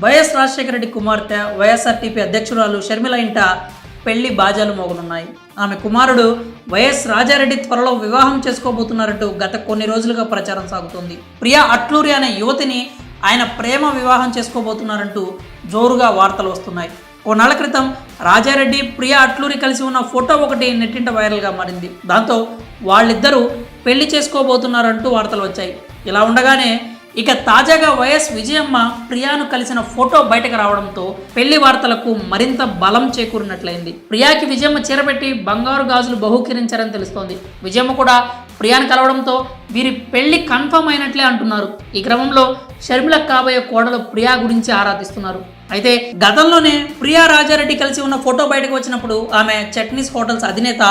YS Rajasekhara Reddy కుమార్తె YSRTP అధ్యక్షురాలు షర్మిల ఇంట పెళ్లి బాజాలు మోగనున్నాయి. ఆమె కుమారుడు వైఎస్ రాజారెడ్డి త్వరలో వివాహం చేసుకోబోతున్నారంటూ గత కొన్ని రోజులుగా ప్రచారం సాగుతోంది. ప్రియా అట్లూరి అనే యువతిని ఆయన ప్రేమ వివాహం చేసుకోబోతున్నారంటూ జోరుగా వార్తలు వస్తున్నాయి. కొన్నాళ్ల క్రితం రాజారెడ్డి ప్రియా అట్లూరి కలిసి ఉన్న ఫోటో ఒకటి నెట్టింట వైరల్గా మారింది. దాంతో వాళ్ళిద్దరూ పెళ్లి చేసుకోబోతున్నారంటూ వార్తలు వచ్చాయి. ఇలా ఉండగానే ఇక తాజాగా వైఎస్ విజయమ్మ ప్రియాను కలిసిన ఫోటో బయటకు రావడంతో పెళ్లి వార్తలకు మరింత బలం చేకూరినట్లయింది. ప్రియాకి విజయమ్మ చీరపెట్టి బంగారు గాజులు బహూకరించారని తెలుస్తోంది. విజయమ్మ కూడా ప్రియాను కలవడంతో వీరి పెళ్లి కన్ఫర్మ్ అయినట్లే అంటున్నారు. ఈ క్రమంలో షర్మిల కాబోయే కోడలు ప్రియా గురించి ఆరాధిస్తున్నారు. అయితే గతంలోనే ప్రియా రాజారెడ్డి కలిసి ఉన్న ఫోటో బయటకు వచ్చినప్పుడు ఆమె చట్నీస్ హోటల్స్ అధినేత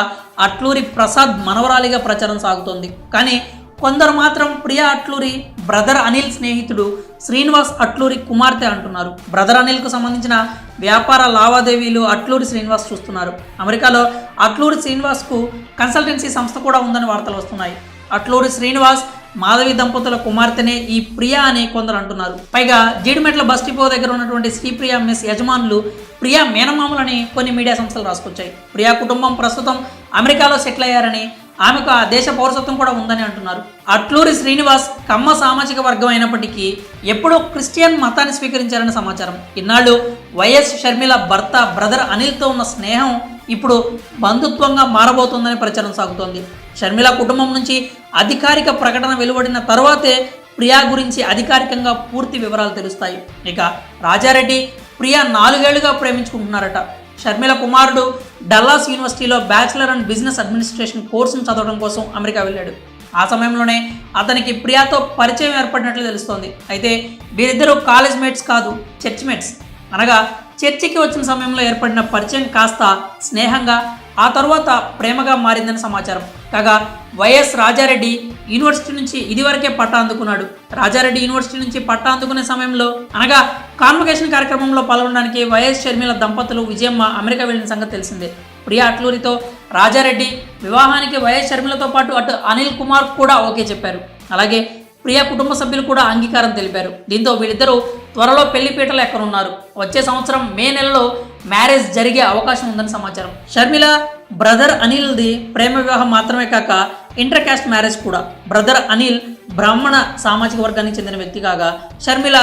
అట్లూరి ప్రసాద్ మనవరాలిగా ప్రచారం సాగుతోంది. కానీ కొందరు మాత్రం ప్రియా అట్లూరి బ్రదర్ అనిల్ స్నేహితుడు శ్రీనివాస్ అట్లూరి కుమార్తె అంటున్నారు. బ్రదర్ అనిల్కు సంబంధించిన వ్యాపార లావాదేవీలు అట్లూరి శ్రీనివాస్ చూస్తున్నారు. అమెరికాలో అట్లూరి శ్రీనివాస్కు కన్సల్టెన్సీ సంస్థ కూడా ఉందని వార్తలు వస్తున్నాయి. అట్లూరి శ్రీనివాస్ మాధవి దంపతుల కుమార్తెనే ఈ ప్రియా అని కొందరు అంటున్నారు. పైగా జీడిమెట్ల బస్ డిపో దగ్గర ఉన్నటువంటి శ్రీప్రియా మెస్ యజమానులు ప్రియా మేనమామలని కొన్ని మీడియా సంస్థలు రాసుకొచ్చాయి. ప్రియా కుటుంబం ప్రస్తుతం అమెరికాలో సెటిల్ అయ్యారని, ఆమెకు ఆ దేశ పౌరసత్వం కూడా ఉందని అంటున్నారు. అట్లూరి శ్రీనివాస్ కమ్మ సామాజిక వర్గం అయినప్పటికీ ఎప్పుడో క్రిస్టియన్ మతాన్ని స్వీకరించారని సమాచారం. ఇన్నాళ్ళు వైఎస్ షర్మిల భర్త బ్రదర్ అనిల్తో ఉన్న స్నేహం ఇప్పుడు బంధుత్వంగా మారబోతోందని ప్రచారం సాగుతోంది. షర్మిల కుటుంబం నుంచి అధికారిక ప్రకటన వెలువడిన తర్వాతే ప్రియా గురించి అధికారికంగా పూర్తి వివరాలు తెలుస్తాయి. ఇక రాజారెడ్డి ప్రియా 4 ఏళ్లుగా ప్రేమించుకుంటున్నారట. షర్మిల కుమారుడు డల్లాస్ యూనివర్సిటీలో బ్యాచిలర్ అండ్ బిజినెస్ అడ్మినిస్ట్రేషన్ కోర్సును చదవడం కోసం అమెరికా వెళ్ళాడు. ఆ సమయంలోనే అతనికి ప్రియాతో పరిచయం ఏర్పడినట్లు తెలుస్తోంది. అయితే వీరిద్దరూ కాలేజ్ మేట్స్ కాదు, చర్చ్ మేట్స్. అనగా చర్చికి వచ్చిన సమయంలో ఏర్పడిన పరిచయం కాస్త స్నేహంగా ఆ తర్వాత ప్రేమగా మారిందని సమాచారం. కాగా వైఎస్ రాజారెడ్డి యూనివర్సిటీ నుంచి ఇదివరకే పట్టా అందుకున్నాడు. రాజారెడ్డి యూనివర్సిటీ నుంచి పట్టా అందుకునే సమయంలో అనగా కాన్వకేషన్ కార్యక్రమంలో పాల్గొనడానికి వైఎస్ షర్మిల దంపతులు విజయమ్మ అమెరికా వెళ్ళిన సంగతి తెలిసిందే. ప్రియా అట్లూరితో రాజారెడ్డి వివాహానికి వైఎస్ షర్మిలతో పాటు అటు అనిల్ కుమార్ కూడా ఓకే చెప్పారు. అలాగే ప్రియా కుటుంబ సభ్యులు కూడా అంగీకారం తెలిపారు. దీంతో వీళ్ళిద్దరూ త్వరలో పెళ్లిపీటలు ఎక్కనున్నారు. వచ్చే సంవత్సరం మే నెలలో మ్యారేజ్ జరిగే అవకాశం ఉందని సమాచారం. షర్మిల బ్రదర్ అనిల్ది ప్రేమ వివాహం మాత్రమే కాక ఇంటర్ క్యాస్ట్ మ్యారేజ్ కూడా. బ్రదర్ అనిల్ బ్రాహ్మణ సామాజిక వర్గానికి చెందిన వ్యక్తి కాగా షర్మిల